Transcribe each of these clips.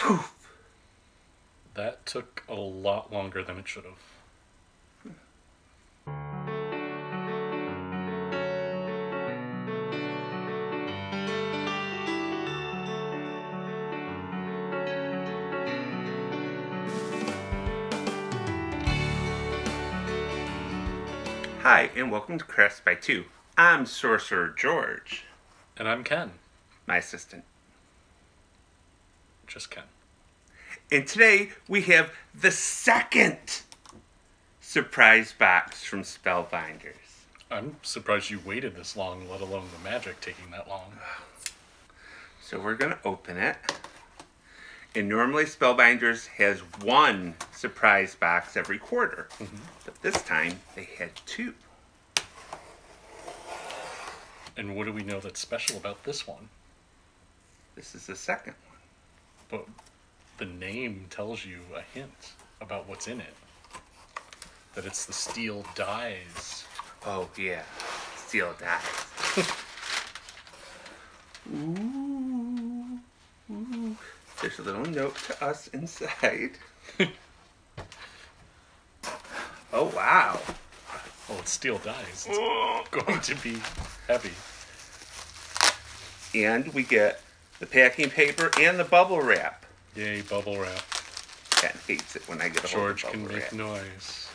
Poof! That took a lot longer than it should have. Hi, and welcome to Crafts by Two. I'm Sorcerer George. And I'm Ken. My assistant. Just Ken. And today we have the second surprise box from Spellbinders. I'm surprised you waited this long, let alone the magic taking that long. So we're going to open it. And normally Spellbinders has one surprise box every quarter. But this time they had two. And what do we know that's special about this one? This is the second one. But the name tells you a hint about what's in it. That it's the steel dies. Oh yeah, steel dies. Ooh, ooh. There's a little note to us inside. Oh wow. Well, it's steel dies. It's going to be heavy. And we get the packing paper and the bubble wrap. Yay, bubble wrap. Ken hates it when I get a hold of George bubble can make wrap. noise.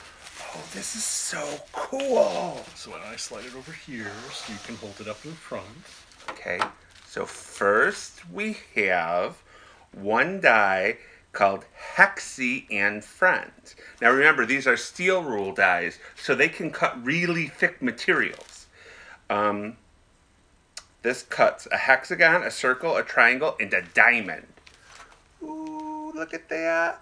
Oh, this is so cool. So when I slide it over here, so you can hold it up in front. Okay, so first we have one die called Hexy and Friends. Now remember, these are steel rule dies, so they can cut really thick materials. This cuts a hexagon, a circle, a triangle, and a diamond. Ooh, look at that.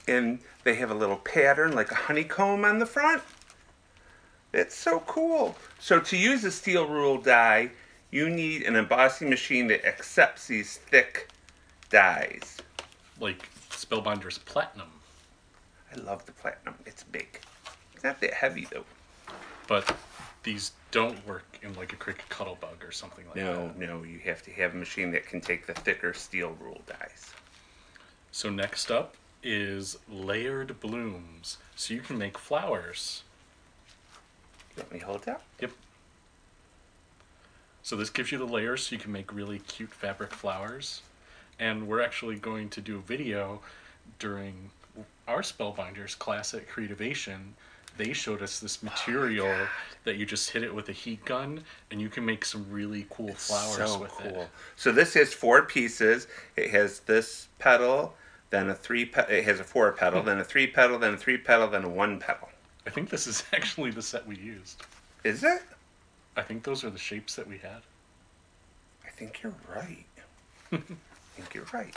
And they have a little pattern like a honeycomb on the front. It's so cool. So to use a steel rule die, you need an embossing machine that accepts these thick dies. Like Spellbinders Platinum. I love the platinum. It's big. It's not that heavy though. But these don't work in like a Cricut Cuttlebug or something like that. No, you have to have a machine that can take the thicker steel rule dies. So next up is layered blooms. So you can make flowers. Let me hold that. Yep. So this gives you the layers so you can make really cute fabric flowers. And we're actually going to do a video during our Spellbinders class at Creativation. They showed us this material that you just hit it with a heat gun and you can make some really cool flowers with it. So this has 4 pieces. It has this petal, then it has a 4 petal, then a 3 petal, then a 3 petal, then a 1 petal. I think this is actually the set we used. Is it? I think those are the shapes that we had. I think you're right. I think you're right.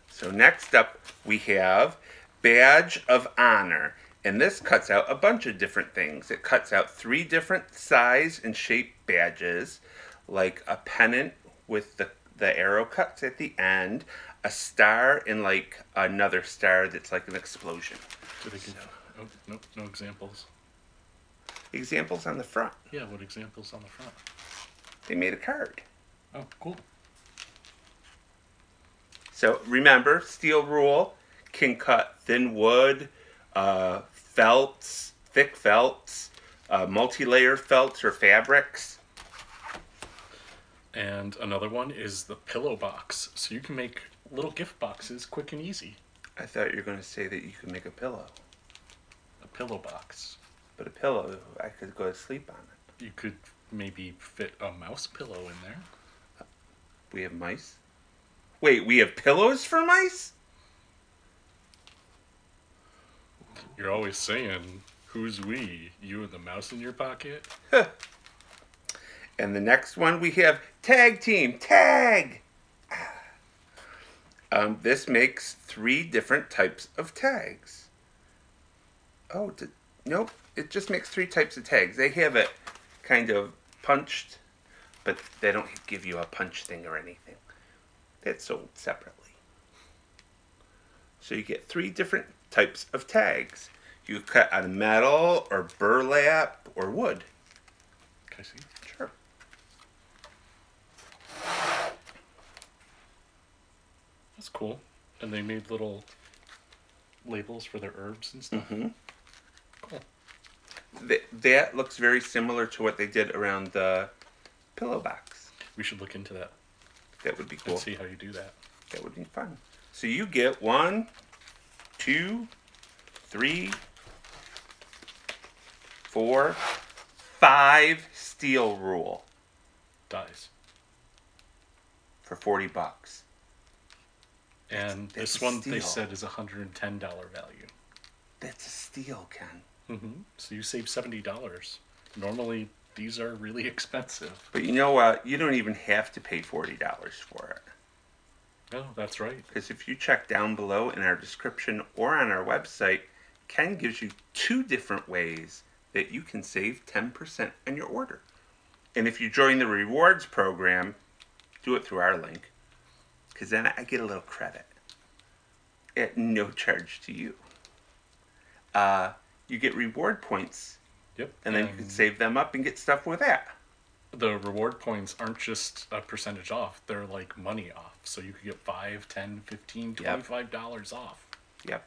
So next up we have Badge of Honor. And this cuts out a bunch of different things. It cuts out 3 different size and shape badges, like a pennant with the arrow cuts at the end, a star, and like another star that's like an explosion. Do they give, oh, nope, no examples. Examples on the front. Yeah, what examples on the front? They made a card. Oh, cool. So remember, steel rule can cut thin wood, felts, thick felts, multi-layer felts or fabrics. And another one is the pillow box. So you can make little gift boxes quick and easy. I thought you were going to say that you could make a pillow. A pillow box. But a pillow, I could go to sleep on it. You could maybe fit a mouse pillow in there. We have mice? Wait, we have pillows for mice? You're always saying, who's we? You and the mouse in your pocket? And the next one we have Tag Team. Tag! This makes 3 different types of tags. Oh, nope. It just makes 3 types of tags. They have it kind of punched, but they don't give you a punch thing or anything. That's sold separately. So you get 3 different types of tags. You cut out of metal or burlap or wood. Can I see? Sure. That's cool. And they made little labels for their herbs and stuff. Mm-hmm. Cool. That looks very similar to what they did around the pillow box. We should look into that. That would be cool. And see how you do that. That would be fun. So you get 1, 2, 3, 4, 5 steel rule Dies. for $40. And That's this a one they steal. said is $110 value. That's a steal, Ken. Mm-hmm. So you save $70. Normally these are really expensive. But you know what? You don't even have to pay $40 for it. Oh, that's right. Because if you check down below in our description or on our website, Ken gives you 2 different ways that you can save 10% on your order. And if you join the rewards program, do it through our link. Because then I get a little credit at no charge to you. You get reward points. Yep. And then you can save them up and get stuff with that. The reward points aren't just a percentage off. They're like money off. So you could get $5, $10, $15, $25 off. Yep.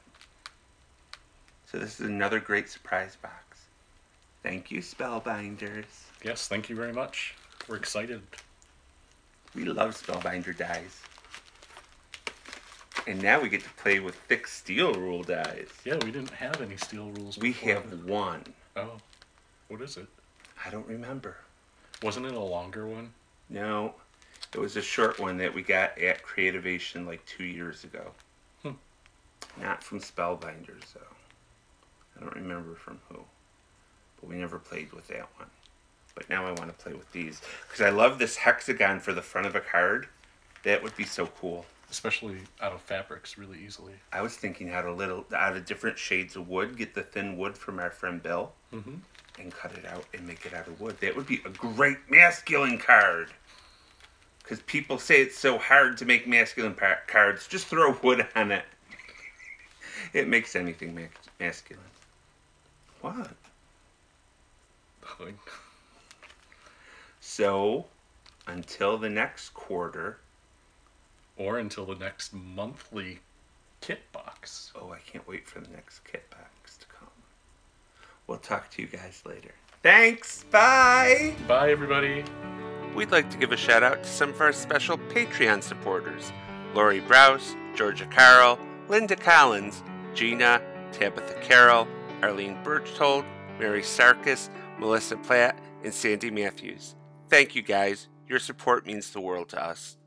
So this is another great surprise box. Thank you, Spellbinders. Yes, thank you very much. We're excited. We love Spellbinder dies. And now we get to play with thick steel rule dies. Yeah, we didn't have any steel rules We before. have one. Oh. What is it? I don't remember. Wasn't it a longer one? No. It was a short one that we got at Creativation like 2 years ago. Not from Spellbinders, though. I don't remember from who. But we never played with that one. But now I want to play with these. Because I love this hexagon for the front of a card. That would be so cool. Especially out of fabrics really easily. I was thinking out of different shades of wood, get the thin wood from our friend Bill, and cut it out and make it out of wood. That would be a great masculine card. Because people say it's so hard to make masculine cards. Just throw wood on it. It makes anything masculine. What? So, until the next quarter. Or until the next monthly kit box. Oh, I can't wait for the next kit box to come. We'll talk to you guys later. Thanks. Bye. Bye, everybody. We'd like to give a shout out to some of our special Patreon supporters. Lori Browse, Georgia Carroll, Linda Collins, Gina, Tabitha Carroll, Arlene Berchtold, Mary Sarkis, Melissa Platt, and Sandy Matthews. Thank you guys. Your support means the world to us.